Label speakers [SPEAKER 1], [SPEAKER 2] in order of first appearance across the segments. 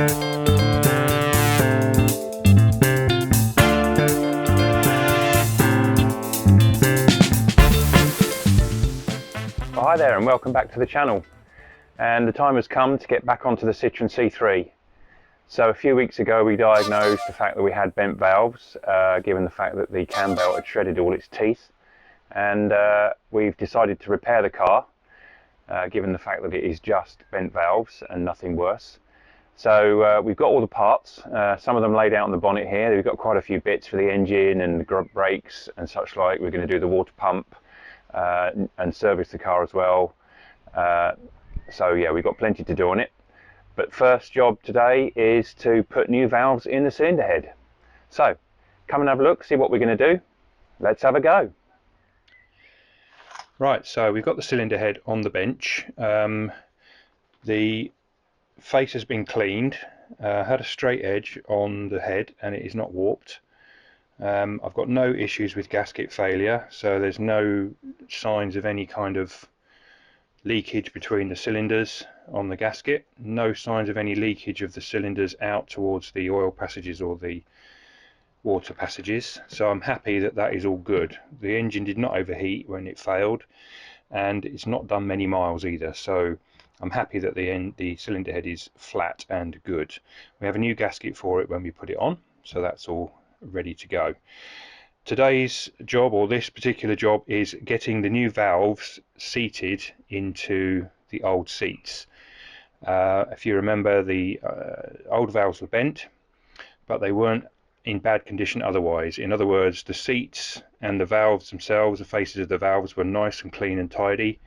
[SPEAKER 1] Hi there and welcome back to the channel, and the time has come to get back onto the Citroen C3. So a few weeks ago we diagnosed the fact that we had bent valves, given the fact that the cam belt had shredded all its teeth, and we've decided to repair the car, given the fact that it is just bent valves and nothing worse. So we've got all the parts, some of them laid out on the bonnet here. We've got quite a few bits for the engine and the brakes and such like. We're going to do the water pump and service the car as well. So yeah, we've got plenty to do on it. But first job today is to put new valves in the cylinder head. So come and have a look, see what we're going to do. Let's have a go. Right, so we've got the cylinder head on the bench. The face has been cleaned, had a straight edge on the head and it is not warped. I've got no issues with gasket failure, so there's no signs of any kind of leakage between the cylinders on the gasket, no signs of any leakage of the cylinders out towards the oil passages or the water passages, so I'm happy that that is all good. The engine did not overheat when it failed, and it's not done many miles either, so I'm happy that the cylinder head is flat and good. We have a new gasket for it when we put it on, so that's all ready to go. Today's job, or this particular job, is getting the new valves seated into the old seats. If you remember, the old valves were bent, but they weren't in bad condition otherwise. In other words, the seats and the valves themselves, the faces of the valves, were nice and clean and tidy,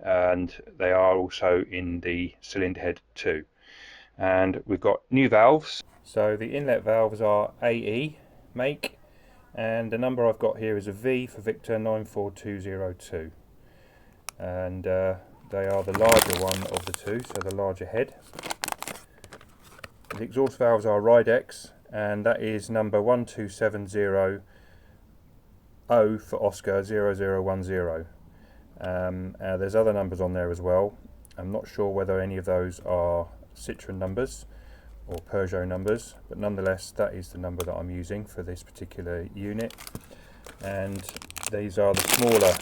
[SPEAKER 1] and they are also in the cylinder head too. And we've got new valves. So the inlet valves are AE make, and the number I've got here is a V for Victor 94202, and they are the larger one of the two, so the larger head. The exhaust valves are Ridex, and that is number 12700 for Oscar 0010. There's other numbers on there as well. I'm not sure whether any of those are Citroen numbers or Peugeot numbers, but nonetheless that is the number that I'm using for this particular unit, and these are the smaller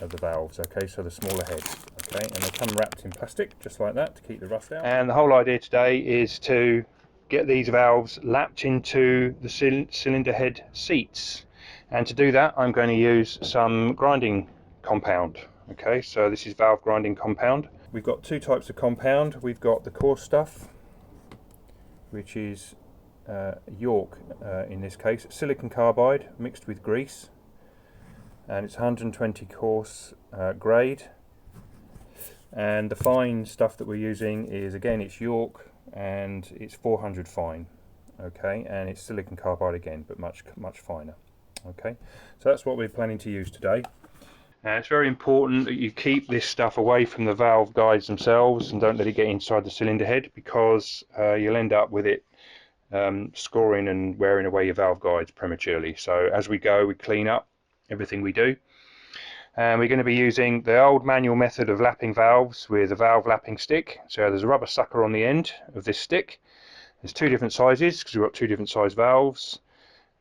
[SPEAKER 1] of the valves, okay, so the smaller heads, okay, and they come wrapped in plastic just like that to keep the rust out. And the whole idea today is to get these valves lapped into the cylinder head seats, and to do that I'm going to use some grinding compound. Okay, so this is valve grinding compound. We've got two types of compound. We've got the coarse stuff, which is York in this case, silicon carbide mixed with grease, and it's 120 coarse grade. And the fine stuff that we're using is, again, it's York, and it's 400 fine, okay, and it's silicon carbide again, but much finer. Okay, so that's what we're planning to use today. Now it's very important that you keep this stuff away from the valve guides themselves and don't let it get inside the cylinder head, because you'll end up with it scoring and wearing away your valve guides prematurely. So as we go, we clean up everything we do, and we're going to be using the old manual method of lapping valves with a valve lapping stick. So there's a rubber sucker on the end of this stick. There's two different sizes because we've got two different size valves,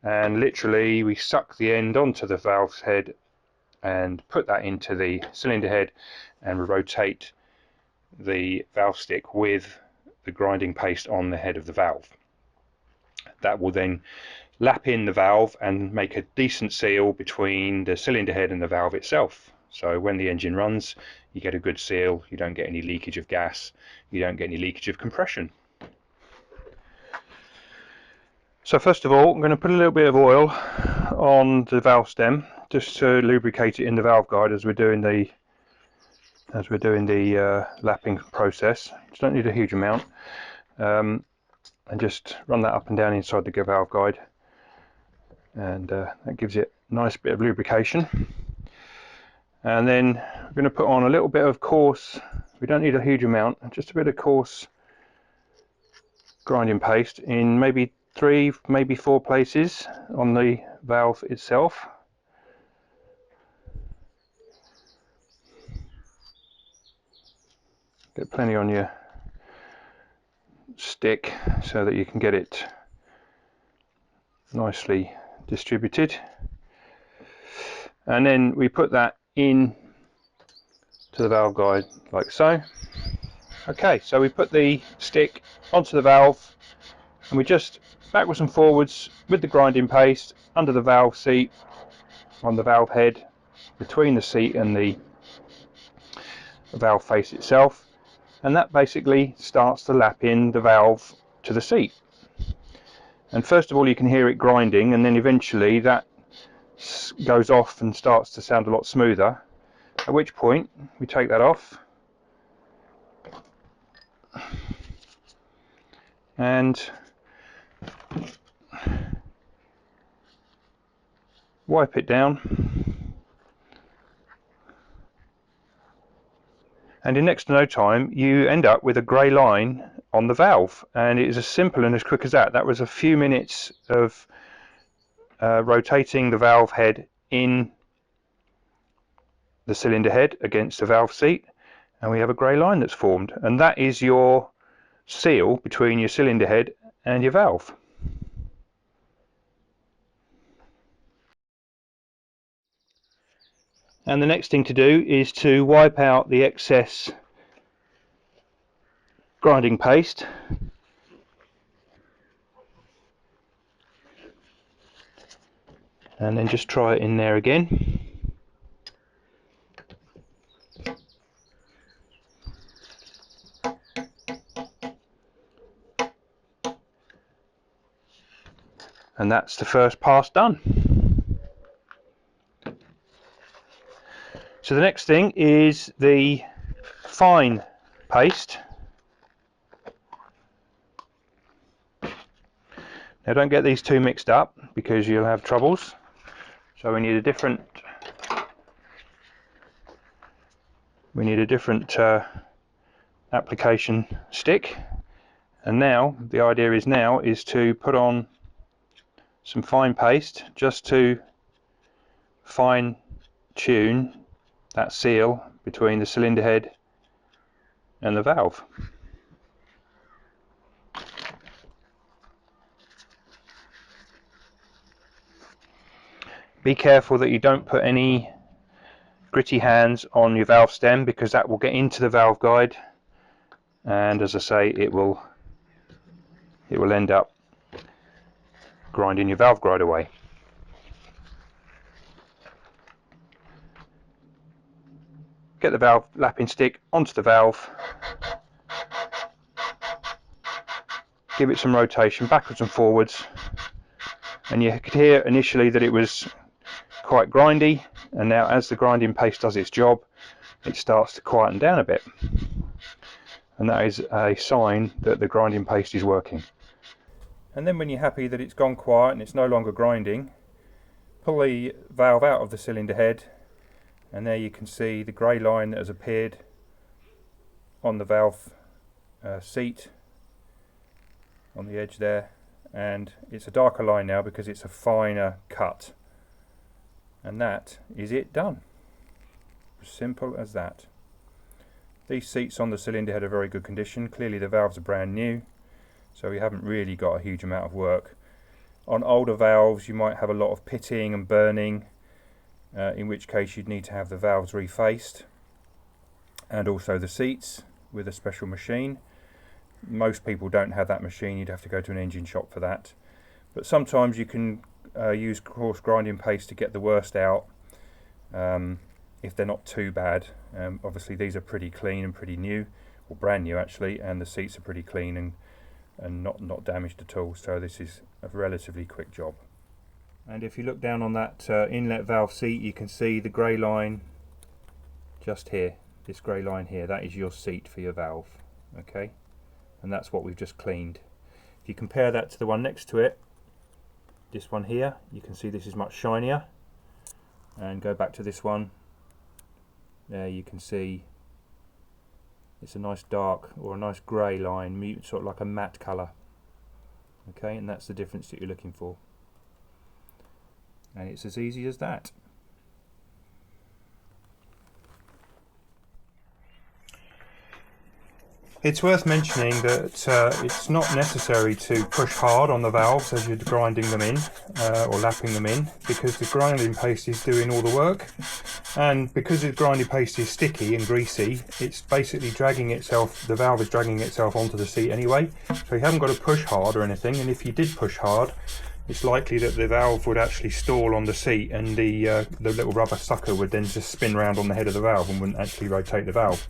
[SPEAKER 1] and literally we suck the end onto the valve head and put that into the cylinder head, and rotate the valve stick with the grinding paste on the head of the valve. That will then lap in the valve and make a decent seal between the cylinder head and the valve itself. So when the engine runs, you get a good seal, you don't get any leakage of gas, you don't get any leakage of compression. So first of all, I'm going to put a little bit of oil on the valve stem just to lubricate it in the valve guide as we're doing the lapping process. You don't need a huge amount, and just run that up and down inside the valve guide, and that gives it a nice bit of lubrication. And then we're going to put on a little bit of coarse, we don't need a huge amount, just a bit of coarse grinding paste in maybe 3, maybe 4 places on the valve itself. Get plenty on your stick so that you can get it nicely distributed, and then we put that in to the valve guide like so. Okay, so we put the stick onto the valve and we just backwards and forwards with the grinding paste under the valve seat, on the valve head, between the seat and the valve face itself, and that basically starts to lap in the valve to the seat. And first of all you can hear it grinding, and then eventually that goes off and starts to sound a lot smoother, at which point we take that off and wipe it down, and in next to no time you end up with a grey line on the valve, and it is as simple and as quick as that. That was a few minutes of rotating the valve head in the cylinder head against the valve seat, and we have a grey line that's formed, and that is your seal between your cylinder head and your valve. And the next thing to do is to wipe out the excess grinding paste, and then just try it in there again. And that's the first pass done. So the next thing is the fine paste. Now don't get these two mixed up because you'll have troubles. So we need a different application stick. And now the idea is to put on some fine paste just to fine tune that seal between the cylinder head and the valve. Be careful that you don't put any gritty hands on your valve stem, because that will get into the valve guide, and as I say, it will end up grinding your valve guide away. Get the valve lapping stick onto the valve, give it some rotation backwards and forwards, and you could hear initially that it was quite grindy, and now as the grinding paste does its job it starts to quieten down a bit, and that is a sign that the grinding paste is working. And then when you're happy that it's gone quiet and it's no longer grinding, pull the valve out of the cylinder head, and there you can see the grey line that has appeared on the valve seat on the edge there, and it's a darker line now because it's a finer cut, and that is it done. As simple as that. These seats on the cylinder head are very good condition. Clearly the valves are brand new, so we haven't really got a huge amount of work. On older valves you might have a lot of pitting and burning, in which case you'd need to have the valves refaced, and also the seats with a special machine. Most people don't have that machine, you'd have to go to an engine shop for that. But sometimes you can use coarse grinding paste to get the worst out, if they're not too bad. Obviously these are pretty clean and pretty new, or brand new actually, and the seats are pretty clean and not damaged at all, so this is a relatively quick job. And if you look down on that inlet valve seat, you can see the grey line just here, this grey line here, that is your seat for your valve, okay, and that's what we've just cleaned. If you compare that to the one next to it, this one here, you can see this is much shinier, and go back to this one, there you can see it's a nice dark or a nice grey line, sort of like a matte colour, okay, and that's the difference that you're looking for. And it's as easy as that. It's worth mentioning that it's not necessary to push hard on the valves as you're grinding them in or lapping them in, because the grinding paste is doing all the work, and because the grinding paste is sticky and greasy, it's basically dragging itself, the valve is dragging itself onto the seat anyway, so you haven't got to push hard or anything. And if you did push hard, it's likely that the valve would actually stall on the seat, and the little rubber sucker would then just spin around on the head of the valve and wouldn't actually rotate the valve.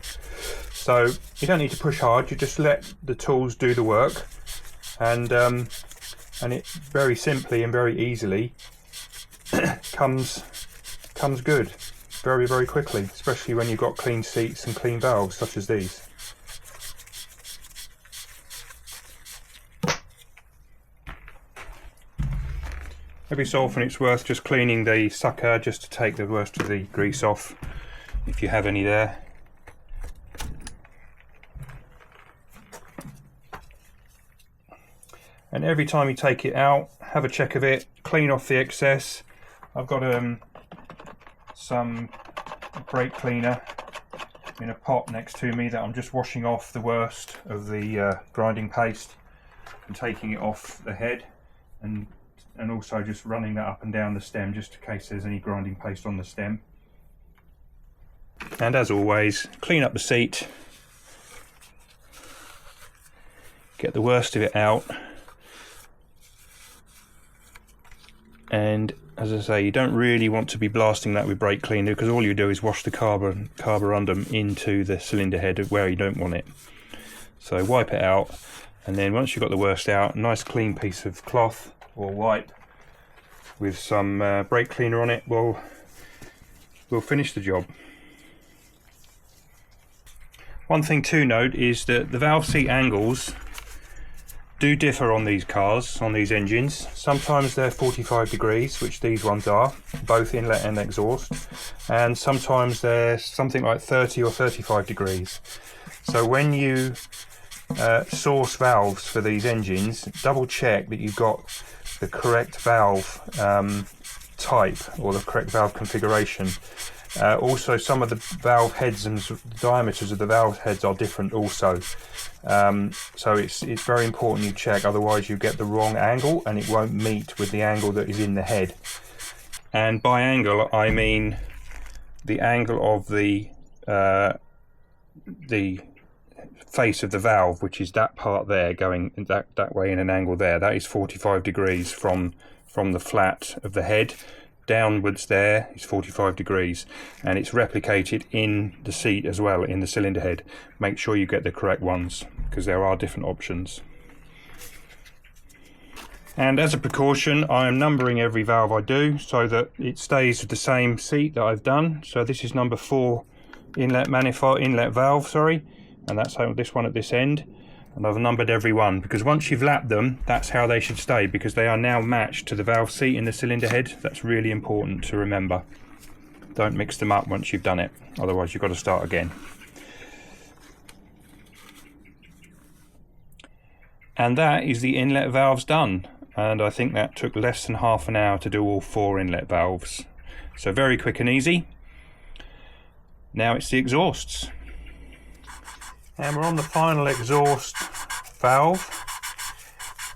[SPEAKER 1] So you don't need to push hard, you just let the tools do the work, and it very simply and very easily comes good very, very quickly, especially when you've got clean seats and clean valves such as these. Every so often it's worth just cleaning the sucker just to take the worst of the grease off, if you have any there. And every time you take it out, have a check of it, clean off the excess. I've got some brake cleaner in a pot next to me that I'm just washing off the worst of the grinding paste and taking it off the head, and also just running that up and down the stem just in case there's any grinding paste on the stem. And as always, clean up the seat, get the worst of it out. And as I say, you don't really want to be blasting that with brake cleaner, because all you do is wash the carborundum into the cylinder head where you don't want it. So wipe it out, and then once you've got the worst out, a nice clean piece of cloth or wipe with some brake cleaner on it will finish the job. One thing to note is that the valve seat angles do differ on these cars, on these engines. Sometimes they're 45 degrees, which these ones are, both inlet and exhaust, and sometimes they're something like 30 or 35 degrees. So when you source valves for these engines, double check that you've got the correct valve type or the correct valve configuration. Also, some of the valve heads and the diameters of the valve heads are different also. So it's very important you check, otherwise you get the wrong angle and it won't meet with the angle that is in the head. And by angle I mean the angle of the face of the valve, which is that part there going that way in an angle there. That is 45 degrees from the flat of the head downwards. There is 45 degrees, and it's replicated in the seat as well, in the cylinder head. Make sure you get the correct ones, because there are different options. And as a precaution, I am numbering every valve I do so that it stays with the same seat that I've done. So this is number 4 inlet valve, and that's this one at this end. And I've numbered every one, because once you've lapped them, that's how they should stay, because they are now matched to the valve seat in the cylinder head. That's really important to remember. Don't mix them up once you've done it, otherwise you've got to start again. And that is the inlet valves done, and I think that took less than half an hour to do all 4 inlet valves. So very quick and easy. Now it's the exhausts. And we're on the final exhaust valve.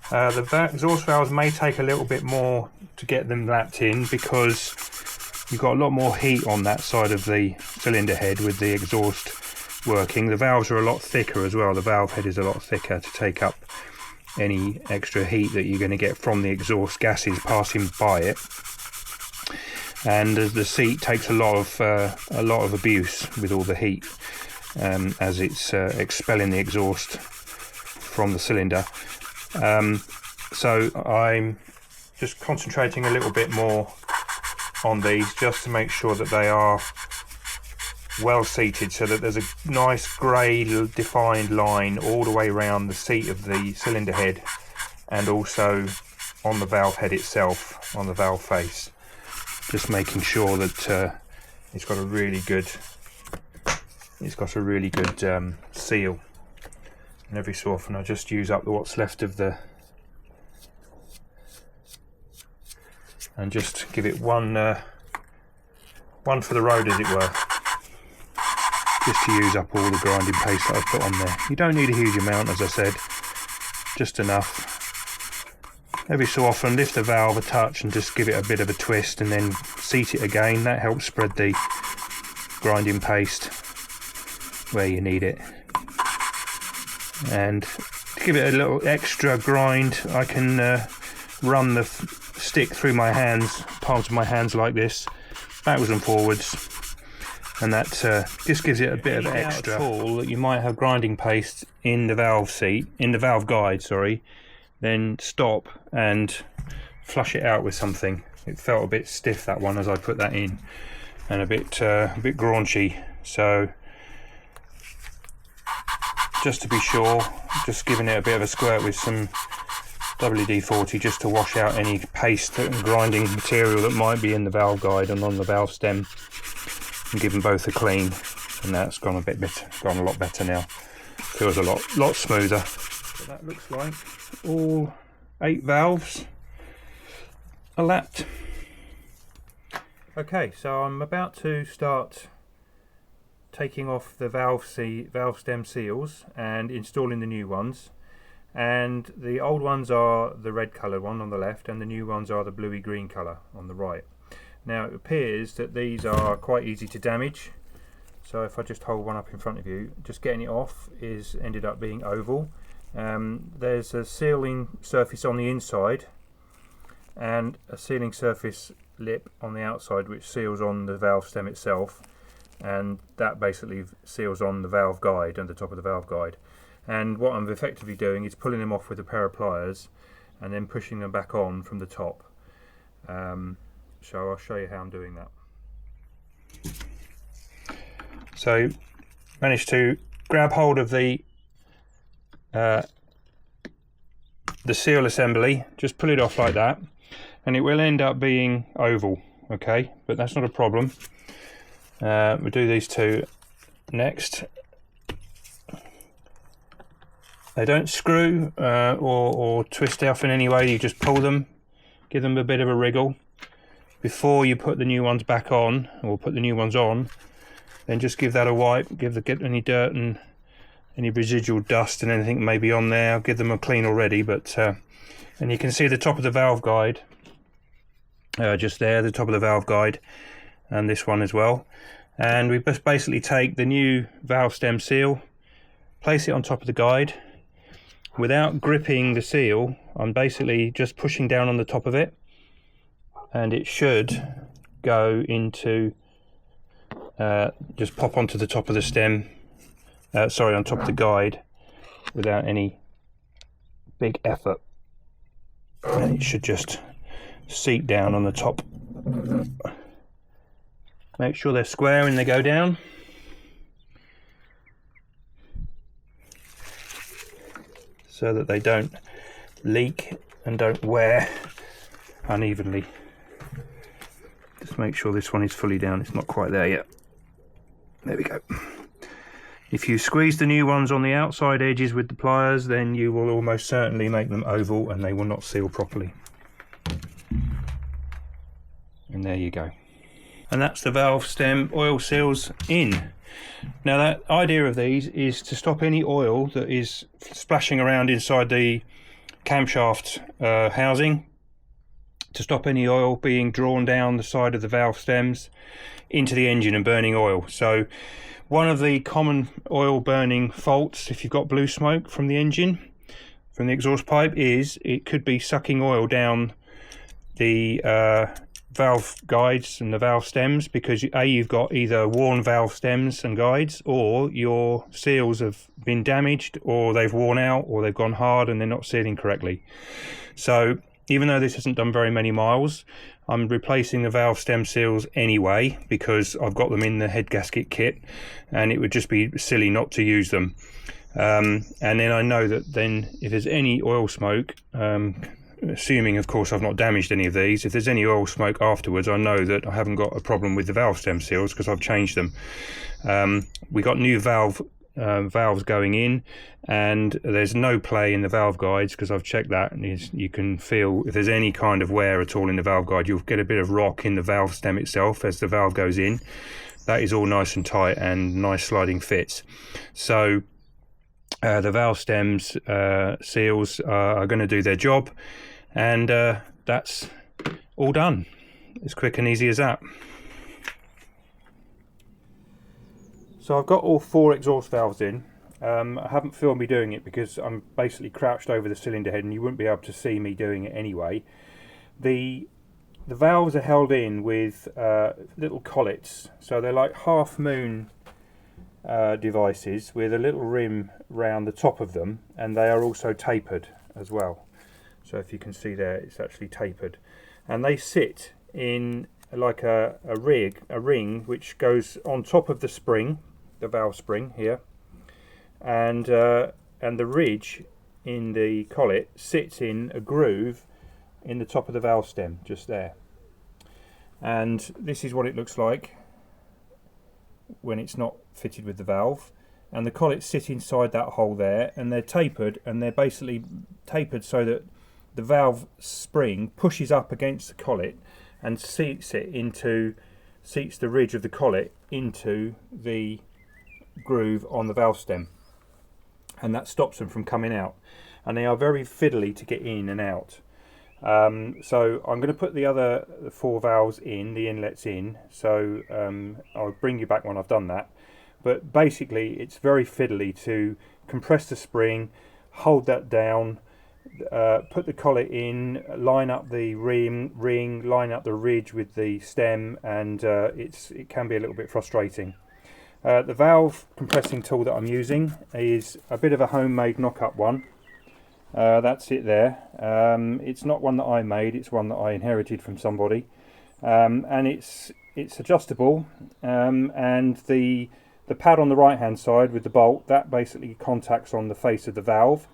[SPEAKER 1] The exhaust valves may take a little bit more to get them lapped in, because you've got a lot more heat on that side of the cylinder head with the exhaust working. The valves are a lot thicker as well. The valve head is a lot thicker to take up any extra heat that you're going to get from the exhaust gases passing by it. And the seat takes a lot of abuse with all the heat. As it's expelling the exhaust from the cylinder. So I'm just concentrating a little bit more on these, just to make sure that they are well seated, so that there's a nice grey defined line all the way around the seat of the cylinder head, and also on the valve head itself, on the valve face. Just making sure that it's got a really good seal. And every so often I just use up what's left of the, and just give it one for the road, as it were. just to use up all the grinding paste that I've put on there. You don't need a huge amount, as I said, just enough. Every so often lift the valve a touch and just give it a bit of a twist and then seat it again. That helps spread the grinding paste where you need it. And to give it a little extra grind, I can run the stick through my hands, palms of my hands like this, backwards and forwards, and that just gives it a bit of extra. That you might have grinding paste in the valve seat, in the valve guide, sorry, then stop and flush it out with something. It felt a bit stiff, that one, as I put that in, and a bit graunchy. So just to be sure, just giving it a bit of a squirt with some WD-40 just to wash out any paste and grinding material that might be in the valve guide and on the valve stem, and give them both a clean. And that's gone a lot better now. Feels a lot smoother. So that looks like all 8 valves are lapped. Okay, so I'm about to start taking off the valve stem seals and installing the new ones. And the old ones are the red colour one on the left, and the new ones are the bluey green colour on the right. Now it appears that these are quite easy to damage, so if I just hold one up in front of you, just getting it off is ended up being oval. There's a sealing surface on the inside and a sealing surface lip on the outside which seals on the valve stem itself, and that basically seals on the valve guide and the top of the valve guide. And what I'm effectively doing is pulling them off with a pair of pliers and then pushing them back on from the top. So I'll show you how I'm doing that. So managed to grab hold of the seal assembly, just pull it off like that, and it will end up being oval, okay, but that's not a problem. We'll do these two next. They don't screw or twist off in any way. You just pull them, give them a bit of a wriggle before you put the new ones back on, or put the new ones on. Then just give that a wipe, get any dirt and any residual dust and anything maybe on there. I'll give them a clean already, but and you can see the top of the valve guide, just there, the top of the valve guide, and this one as well. And we just basically take the new valve stem seal, place it on top of the guide. Without gripping the seal, I'm basically just pushing down on the top of it, and it should go into, just pop onto the top of the stem, on top of the guide without any big effort. And it should just seat down on the top. Make sure they're square when they go down. So that they don't leak and don't wear unevenly. Just make sure this one is fully down. It's not quite there yet. There we go. If you squeeze the new ones on the outside edges with the pliers, then you will almost certainly make them oval and they will not seal properly. And there you go. And that's the valve stem oil seals in. Now that idea of these is to stop any oil that is splashing around inside the camshaft housing, to stop any oil being drawn down the side of the valve stems into the engine and burning oil. So one of the common oil burning faults, if you've got blue smoke from the engine, from the exhaust pipe, is it could be sucking oil down the valve guides and the valve stems, because you've got either worn valve stems and guides, or your seals have been damaged, or they've worn out, or they've gone hard and they're not sealing correctly. So even though this hasn't done very many miles, I'm replacing the valve stem seals anyway, because I've got them in the head gasket kit and it would just be silly not to use them. And then I know that then if there's any oil smoke, assuming of course I've not damaged any of these, if there's any oil smoke afterwards, I know that I haven't got a problem with the valve stem seals because I've changed them. We got new valves going in, and there's no play in the valve guides because I've checked that, and you can feel if there's any kind of wear at all in the valve guide, you'll get a bit of rock in the valve stem itself as the valve goes in. that is all nice and tight and nice sliding fits. So the valve stems seals are going to do their job, and that's all done. It's quick and easy as that. So I've got all 4 exhaust valves in. I haven't filmed me doing it because I'm basically crouched over the cylinder head and you wouldn't be able to see me doing it anyway. The valves are held in with little collets, so they're like half moon devices with a little rim round the top of them, and they are also tapered as well. So if you can see there, it's actually tapered, and they sit in like a ring which goes on top of the spring, the valve spring here, and the ridge in the collet sits in a groove in the top of the valve stem, just there. And this is what it looks like when it's not fitted with the valve, and the collets sit inside that hole there, and they're tapered, and they're basically tapered so that the valve spring pushes up against the collet and seats the ridge of the collet into the groove on the valve stem, and that stops them from coming out, and they are very fiddly to get in and out. So I'm going to put the other 4 valves in, the inlets in, so I'll bring you back when I've done that. But basically it's very fiddly to compress the spring, hold that down, put the collet in, line up the ring, line up the ridge with the stem, and it can be a little bit frustrating. The valve compressing tool that I'm using is a bit of a homemade knock-up one. That's it there. It's not one that I made, it's one that I inherited from somebody, and it's adjustable, and the pad on the right hand side with the bolt, that basically contacts on the face of the valve,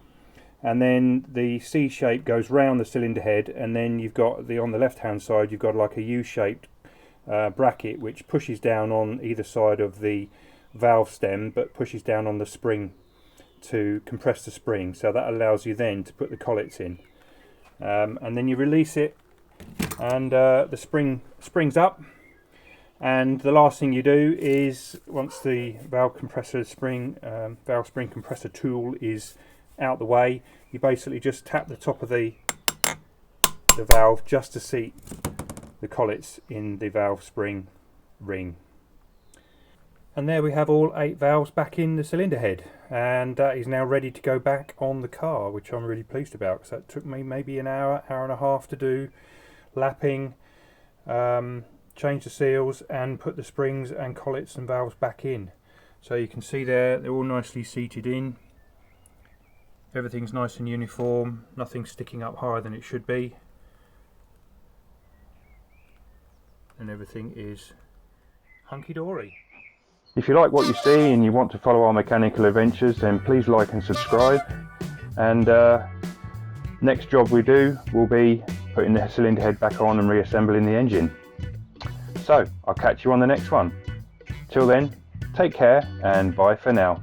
[SPEAKER 1] and then the C shape goes round the cylinder head, and then you've got on the left hand side you've got like a U-shaped bracket which pushes down on either side of the valve stem, but pushes down on the spring to compress the spring, so that allows you then to put the collets in, and then you release it, and the spring springs up, and the last thing you do is, once the valve spring compressor tool is out the way, you basically just tap the top of the valve just to seat the collets in the valve spring ring. And there we have all 8 valves back in the cylinder head, and that is now ready to go back on the car, which I'm really pleased about, because that took me maybe an hour and a half to do, lapping, change the seals and put the springs and collets and valves back in. So you can see there, they're all nicely seated in, everything's nice and uniform, nothing sticking up higher than it should be, and everything is hunky-dory. If you like what you see and you want to follow our mechanical adventures, then please like and subscribe, and next job we do will be putting the cylinder head back on and reassembling the engine. So I'll catch you on the next one. Till then, take care and bye for now.